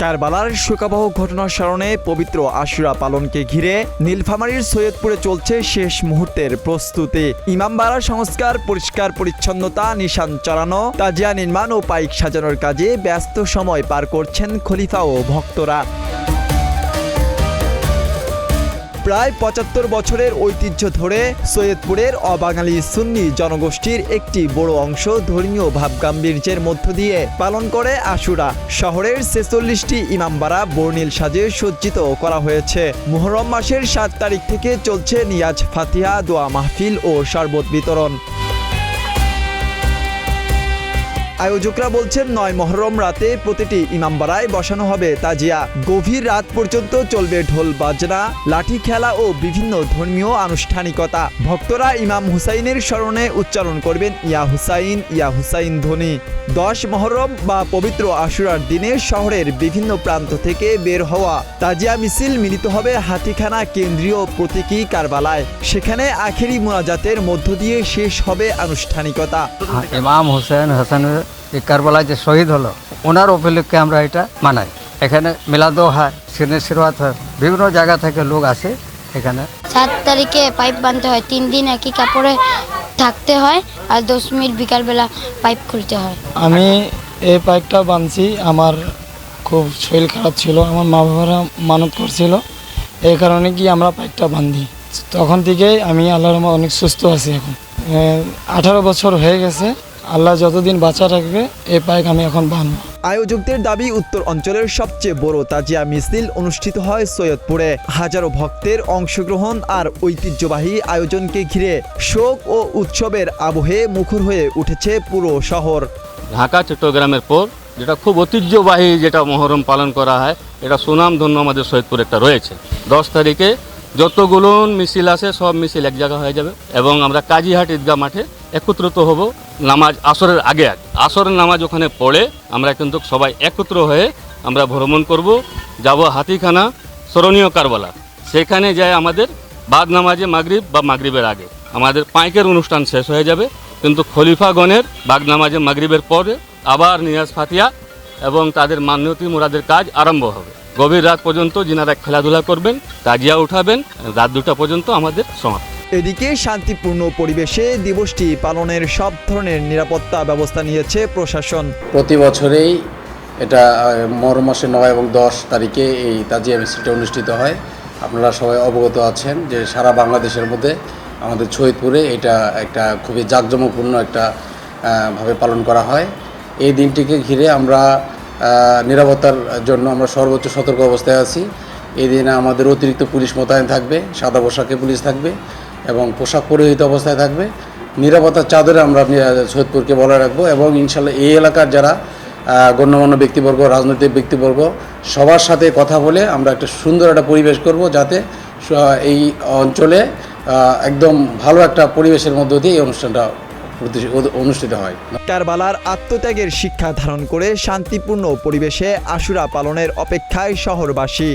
কারবালার শোকাবহ ঘটনার স্মরণে পবিত্র আশুরা পালনকে ঘিরে নীলফামারীর সৈয়দপুরে চলছে শেষ মুহূর্তের প্রস্তুতি। ইমামবাড়া সংস্কার, পরিষ্কার পরিচ্ছন্নতা, নিশান চড়ানো, তাজিয়া নির্মাণ ও পাইক সাজানোর কাজে ব্যস্ত সময় পার করছেন খলিফা ও ভক্তরা। প্রায় ৭৫ বছরের ঐতিহ্য ধরে সৈয়দপুরের অবাঙালি সুন্নি জনগোষ্ঠীর একটি বড় অংশ ধর্মীয় ভাবগাম্ভীর্যের মধ্য দিয়ে পালন করে আশুরা। শহরের ৪৬টি ইমামবাড়া বর্ণিল সাজে সজ্জিত করা হয়েছে। মুহররম মাসের ৭ তারিখ থেকে চলছে নিয়াজ ফাতিহা, দোয়া মাহফিল ও শরবত বিতরণ। আয়োজকরা বলছেন ৯ মুহররম রাতে প্রতিটি ইমামবাড়ায় বসানো হবে তাজিয়া। গভীর রাত পর্যন্ত চলবে ঢোল বাজনা, লাঠি খেলা ও বিভিন্ন ধর্মীয় আনুষ্ঠানিকতা। ভক্তরা ইমাম হুসাইনের স্মরণে উচ্চারণ করবেন ইয়া হুসাইন ধ্বনি। ১০ মুহররম বা পবিত্র আশুরার দিনে শহরের বিভিন্ন প্রান্ত থেকে বের হওয়া তাজিয়া মিছিল মিলিত হবে হাতিখানা কেন্দ্রীয় প্রতীকী কারবালায়। সেখানে আখেরি মোনাজাতের মধ্য দিয়ে শেষ হবে আনুষ্ঠানিকতা। ইমাম হুসাইন কারবালায় যে শহীদ হলো, ওনার উপলক্ষে আমরা এটা মানাই। এখানে মিলাদও হয়, সিরাত হয়, বিভিন্ন জায়গা থেকে লোক আসে এখানে। ৭ তারিখে পাইপ বাঁধতে হয়, ৩ দিন একই কাপড়ে থাকতে হয়, আর ১০ মিনিট বিকালবেলা পাইপ খুলতে হয়। আমি এই পাইপটা বাঁধছি, আমার খুব শরীর খারাপ ছিল, আমার মা বাবারা মানত করছিল, এই কারণে কি আমরা পাইপটা বাঁধি। তখন থেকেই আমি আল্লাহর রহমতে অনেক সুস্থ আছি। এখন 18 বছর হয়ে গেছে, আল্লাহ যতদিন বাঁচা রাখবে এই পাইক আমি এখন বাঁধব। আয়োজকদের দাবি, উত্তর অঞ্চলের সবচেয়ে বড় তাজিয়া মিছিল অনুষ্ঠিত হয় সৈয়দপুরে। হাজারো ভক্তের অংশগ্রহণ আর ঐতিহ্যবাহী আয়োজনকে ঘিরে শোক ও উৎসবের আবহে মুখর হয়ে উঠেছে পুরো শহর। ঢাকা চট্টগ্রামের পর যেটা খুব ঐতিহ্যবাহী যেটা মুহররম পালন করা হয়, এটা সুনামধন্য আমাদের সৈয়দপুর একটা রয়েছে। ১০ তারিখে যতগুলো মিছিল আছে সব মিছিল এক জায়গা হয়ে যাবে এবং আমরা কাজীহাট ঈদগাহ মাঠে একত্রিত হব নামাজ আসরের আগে। আসরের নামাজ ওখানে পড়ে আমরা কিন্তু সবাই একত্র হয়ে আমরা ভ্রমণ করব, যাব হাতিখানা স্মরণীয় কারবালা। সেখানে যায় আমাদের বাদ নামাজে মাগরিব বা মাগরিবের আগে আমাদের পাইকের অনুষ্ঠান শেষ হয়ে যাবে, কিন্তু খলিফাগণের বাদ নামাজে মাগরিবের পরে আবার নিয়াজ ফাতিহা এবং তাদের মান্যতি মুরাদের কাজ আরম্ভ হবে। গভীর রাত পর্যন্ত যিনারা খেলাধুলা করবেন, তাজিয়া উঠাবেন, রাত ২টা পর্যন্ত আমাদের সমাপ্ত। এদিকে শান্তিপূর্ণ পরিবেশে দিবসটি পালনের সব ধরনের নিরাপত্তা ব্যবস্থা নিয়েছে প্রশাসন। প্রতি বছরেই এটা মুহররম মাসের ৯ এবং ১০ তারিখে এই তাজিয়া মিছিলটা অনুষ্ঠিত হয়। আপনারা সবাই অবগত আছেন যে সারা বাংলাদেশের মধ্যে আমাদের সৈয়দপুরে এটা একটা খুবই জাঁকজমকপূর্ণ একটা ভাবে পালন করা হয়। এই দিনটিকে ঘিরে আমরা নিরাপত্তার জন্য আমরা সর্বোচ্চ সতর্ক অবস্থায় আছি। এই দিনে আমাদের অতিরিক্ত পুলিশ মোতায়েন থাকবে, সাদা পোশাকে পুলিশ থাকবে এবং পোশাক পরিহিত অবস্থায় থাকবে। নিরাপত্তার চাদরে আমরা সৈয়দপুরকে বজায় রাখবো এবং ইনশাল্লাহ এই এলাকার যারা গণ্যমান্য ব্যক্তিবর্গ, রাজনৈতিক ব্যক্তিবর্গ সবার সাথে কথা বলে আমরা একটা সুন্দর একটা পরিবেশ করব, যাতে এই অঞ্চলে একদম ভালো একটা পরিবেশের মধ্য দিয়ে এই অনুষ্ঠানটা অনুষ্ঠিত হয়। কারবালার আত্মত্যাগের শিক্ষা ধারণ করে শান্তিপূর্ণ পরিবেশে আশুরা পালনের অপেক্ষায় শহরবাসী।